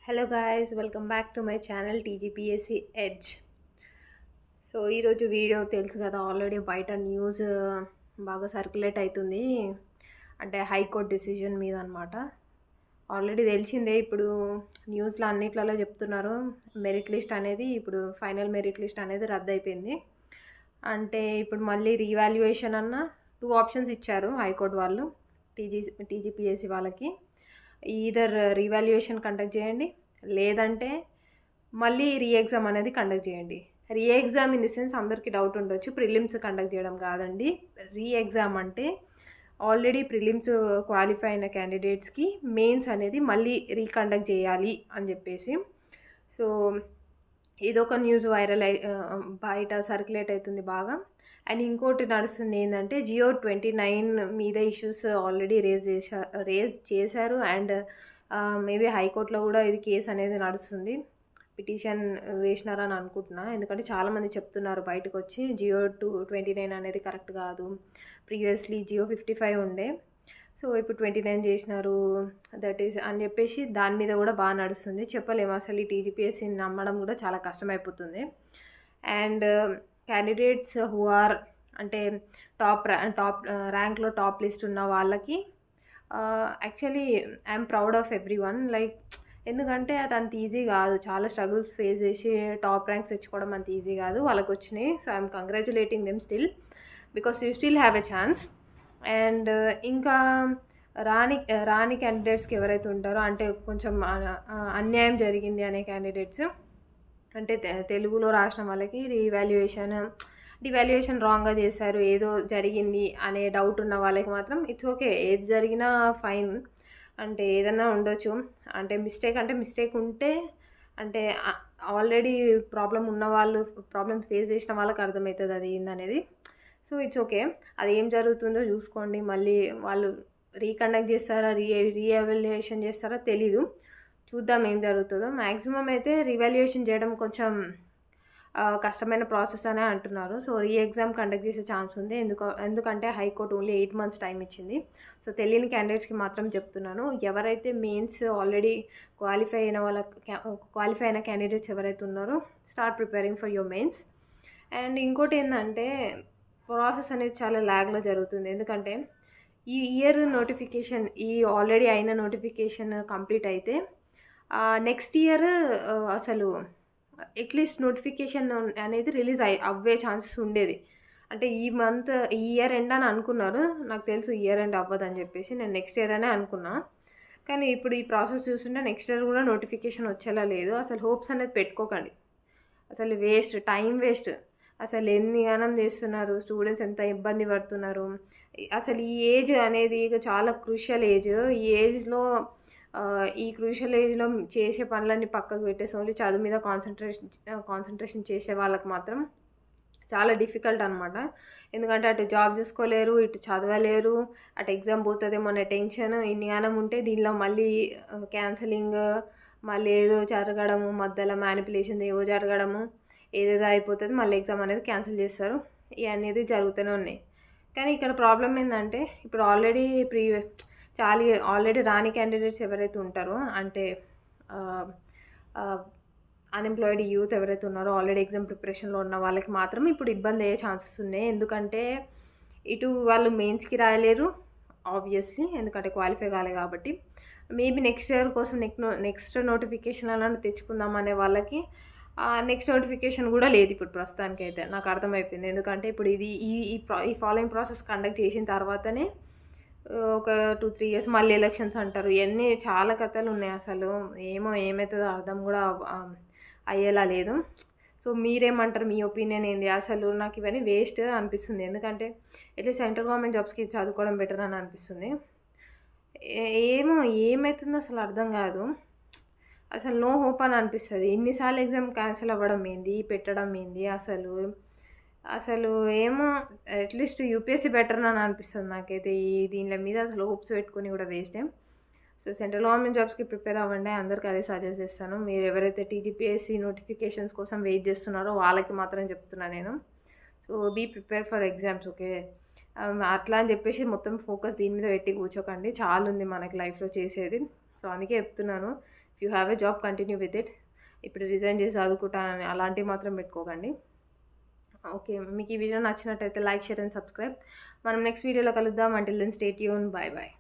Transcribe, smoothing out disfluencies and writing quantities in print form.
Hello guys, welcome back to my channel TGPSC edge. So ఈరోజు video తెలుసు కదా, already బయట న్యూస్ బాగా సర్క్యులేట్ అవుతుంది. అంటే హైకోర్టు డిసిజన్ మీద అనమాట. ఆల్రెడీ తెలిసిందే, ఇప్పుడు న్యూస్లో అన్నిట్లలో చెప్తున్నారు మెరిట్ లిస్ట్ అనేది, ఇప్పుడు ఫైనల్ మెరిట్ లిస్ట్ అనేది రద్దు అయిపోయింది. అంటే ఇప్పుడు మళ్ళీ రీవాల్యుయేషన్ అన్న 2 ఆప్షన్స్ ఇచ్చారు హైకోర్టు వాళ్ళు టీజీపీఎస్సీ వాళ్ళకి. ఈదర్ రీవాల్యుయేషన్ కండక్ట్ చేయండి, లేదంటే మళ్ళీ ఎగ్జామ్ అనేది కండక్ట్ చేయండి. ఎగ్జామ్ ఇన్ ది సెన్స్ అందరికీ డౌట్ ఉండొచ్చు, ప్రిలిమ్స్ కండక్ట్ చేయడం కాదండి. ఎగ్జామ్ అంటే ఆల్రెడీ ప్రిలిమ్స్ క్వాలిఫై అయిన క్యాండిడేట్స్కి మెయిన్స్ అనేది మళ్ళీ రీకండక్ట్ చేయాలి అని చెప్పేసి. సో ఇదొక న్యూస్ వైరల్ బయట సర్క్యులేట్ అవుతుంది బాగా. అండ్ ఇంకోటి నడుస్తుంది ఏంటంటే, జియో 29 మీద ఇష్యూస్ ఆల్రెడీ రేజ్ చేశారు. అండ్ మేబీ హైకోర్టులో కూడా ఇది కేసు అనేది నడుస్తుంది. పిటిషన్ వేసినారని అనుకుంటున్నా, ఎందుకంటే చాలామంది చెప్తున్నారు బయటకు వచ్చి జియో 29 అనేది కరెక్ట్ కాదు, ప్రీవియస్లీ జియో 55 ఉండే, సో ఇప్పుడు 29 చేసినారు, దట్ ఈస్ అని చెప్పేసి దాని మీద కూడా బాగా నడుస్తుంది. చెప్పలేము, అసలు ఈ టీజీపీఎస్సీని నమ్మడం కూడా చాలా కష్టమైపోతుంది. అండ్ క్యాండిడేట్స్ హూ ఆర్ అంటే టాప్ ర్యాంక్లో టాప్ లిస్ట్ ఉన్న వాళ్ళకి actually I'm proud of every one. Like ఎందుకంటే అది అంత ఈజీ కాదు, చాలా స్ట్రగుల్స్ ఫేస్ చేసి టాప్ ర్యాంక్స్ తెచ్చుకోవడం అంత ఈజీ కాదు, వాళ్ళకి వచ్చినాయి. So I'm congratulating them still, because you still have a chance. And ఇంకా రాని క్యాండిడేట్స్కి ఎవరైతే ఉంటారో, అంటే కొంచెం అన్యాయం జరిగింది అనే క్యాండిడేట్స్, అంటే తెలుగులో రాసిన వాళ్ళకి డివాల్యుయేషన్ రాంగ్గా చేశారు, ఏదో జరిగింది అనే డౌట్ ఉన్న వాళ్ళకి మాత్రం ఇట్స్ ఓకే, ఏది జరిగినా ఫైన్. అంటే ఏదైనా ఉండొచ్చు, అంటే మిస్టేక్ ఉంటే, అంటే ఆల్రెడీ ప్రాబ్లమ్ ఫేస్ చేసిన వాళ్ళకి అర్థమవుతుంది అది ఏందనేది. సో ఇట్స్ ఓకే, అది ఏం జరుగుతుందో చూసుకోండి. మళ్ళీ వాళ్ళు రీకండక్ట్ చేస్తారా, రీఎవాల్యుయేషన్ చేస్తారా తెలీదు, చూద్దాం ఏం జరుగుతుందో. మ్యాక్సిమం అయితే రీవాల్యుయేషన్ చేయడం కొంచెం కష్టమైన ప్రాసెస్ అనే అంటున్నారు. సో ఎగ్జామ్ కండక్ట్ చేసే ఛాన్స్ ఉంది, ఎందుకంటే హైకోర్టు ఓన్లీ 8 months టైం ఇచ్చింది. సో తెలియని క్యాండిడేట్స్కి మాత్రం చెప్తున్నాను, ఎవరైతే మెయిన్స్ ఆల్రెడీ క్వాలిఫై అయిన క్యాండిడేట్స్ ఎవరైతే ఉన్నారో, start preparing for your mains. And ఇంకోటి ఏంటంటే, ప్రాసెస్ అనేది చాలా ల్యాగ్లో జరుగుతుంది. ఎందుకంటే ఈ ఇయర్ నోటిఫికేషన్, ఈ ఆల్రెడీ అయిన నోటిఫికేషన్ కంప్లీట్ అయితే నెక్స్ట్ ఇయర్ అసలు అట్లీస్ట్ నోటిఫికేషన్ అనేది రిలీజ్ అవ్వే ఛాన్సెస్ ఉండేది. అంటే ఈ ఇయర్ ఎండ్ అని అనుకున్నారు, నాకు తెలుసు ఇయర్ ఎండ్ అవ్వదని చెప్పేసి, నేను నెక్స్ట్ ఇయర్ అనే అనుకున్నా. కానీ ఇప్పుడు ఈ ప్రాసెస్ చూస్తుంటే నెక్స్ట్ ఇయర్ కూడా నోటిఫికేషన్ వచ్చేలా లేదు. అసలు హోప్స్ అనేది పెట్టుకోకండి, అసలు టైం వేస్ట్. అసలు ఎన్ని గానం చేస్తున్నారు స్టూడెంట్స్, ఎంత ఇబ్బంది పడుతున్నారు. అసలు ఈ ఏజ్ అనేది చాలా క్రూషియల్ ఏజ్. ఈ క్రూషియల్ ఏజ్లో చేసే పనులన్నీ పక్కకు పెట్టేసి ఓన్లీ చదువు మీద కాన్సన్ట్రేషన్ చేసే వాళ్ళకి మాత్రం చాలా డిఫికల్ట్ అనమాట. ఎందుకంటే అటు జాబ్ చూసుకోలేరు, ఇటు చదవలేరు, అటు ఎగ్జామ్ పోతుందేమో అనే టెన్షన్, ఇన్ని గానం ఉంటే దీనిలో మళ్ళీ క్యాన్సలింగ్, మళ్ళీ ఏదో జరగడము, మధ్యలో మ్యానిపులేషన్ ఏవో జరగడము, ఏదేదో అయిపోతుంది, మళ్ళీ ఎగ్జామ్ అనేది క్యాన్సిల్ చేస్తారు. ఇవన్నీ జరుగుతూనే ఉన్నాయి. కానీ ఇక్కడ ప్రాబ్లం ఏంటంటే, ఇప్పుడు ఆల్రెడీ రాని క్యాండిడేట్స్ ఎవరైతే ఉంటారో, అంటే అన్ఎంప్లాయిడ్ యూత్ ఎవరైతే ఉన్నారో, ఆల్రెడీ ఎగ్జామ్ ప్రిపరేషన్లో ఉన్న వాళ్ళకి మాత్రం ఇప్పుడు ఇబ్బంది అయ్యే ఛాన్సెస్ ఉన్నాయి. ఎందుకంటే ఇటు వాళ్ళు మెయిన్స్కి రాయలేరు ఆబ్వియస్లీ, ఎందుకంటే క్వాలిఫై కాలే కాబట్టి. మేబీ నెక్స్ట్ ఇయర్ కోసం నెక్స్ట్ నోటిఫికేషన్ అలాంటి తెచ్చుకుందాం అనే వాళ్ళకి నెక్స్ట్ నోటిఫికేషన్ కూడా లేదు ఇప్పుడు ప్రస్తుతానికి అయితే, నాకు అర్థమైపోయింది. ఎందుకంటే ఇప్పుడు ఈ ఫాలోయింగ్ ప్రాసెస్ కండక్ట్ చేసిన తర్వాతనే ఒక 2-3 years మళ్ళీ ఎలక్షన్స్ అంటారు. ఇవన్నీ చాలా కథలు ఉన్నాయి. అసలు ఏమవుతుందో అర్థం కూడా అయ్యేలా లేదు. సో మీరేమంటారు, మీ ఒపీనియన్ ఏంది? అసలు నాకు ఇవన్నీ వేస్ట్ అనిపిస్తుంది. ఎందుకంటే ఇట్లా సెంట్రల్ గవర్నమెంట్ జాబ్స్కి చదువుకోవడం బెటర్ అని అనిపిస్తుంది. ఏమవుతుందో అసలు అర్థం కాదు, అసలు నో హోప్ అని అనిపిస్తుంది. ఎన్నిసార్లు ఎగ్జామ్ క్యాన్సిల్ అవ్వడం ఏంది, పెట్టడం ఏంది, అసలు ఏమో అట్లీస్ట్ యూపీఎస్సీ బెటర్ అని అనిపిస్తుంది నాకైతే. దీనిల మీద అసలు హోప్స్ పెట్టుకుని కూడా వేస్టే. సో సెంట్రల్ గవర్నమెంట్ జాబ్స్కి ప్రిపేర్ అవ్వండి, అందరికీ అదే సజెస్ట్ చేస్తాను. మీరు ఎవరైతే టీజీపీఎస్సీ నోటిఫికేషన్స్ కోసం వెయిట్ చేస్తున్నారో వాళ్ళకి మాత్రం చెప్తున్నాను నేను. So be prepare for exams, okay? అట్లా అని చెప్పేసి మొత్తం ఫోకస్ దీని మీద పెట్టి కూర్చోకండి, చాలా ఉంది మనకి లైఫ్లో చేసేది. సో అందుకే చెప్తున్నాను, if you have a job continue with it. ఇప్పుడు రిజైన్ చేసి చదువుకుంటానని అలాంటివి మాత్రం పెట్టుకోకండి. ఓకే, మీకు ఈ వీడియో నచ్చినట్టయితే లైక్, షేర్ అండ్ సబ్స్క్రైబ్. మనం నెక్స్ట్ వీడియోలో కలుద్దాం. Until then stay tune. Bye bye.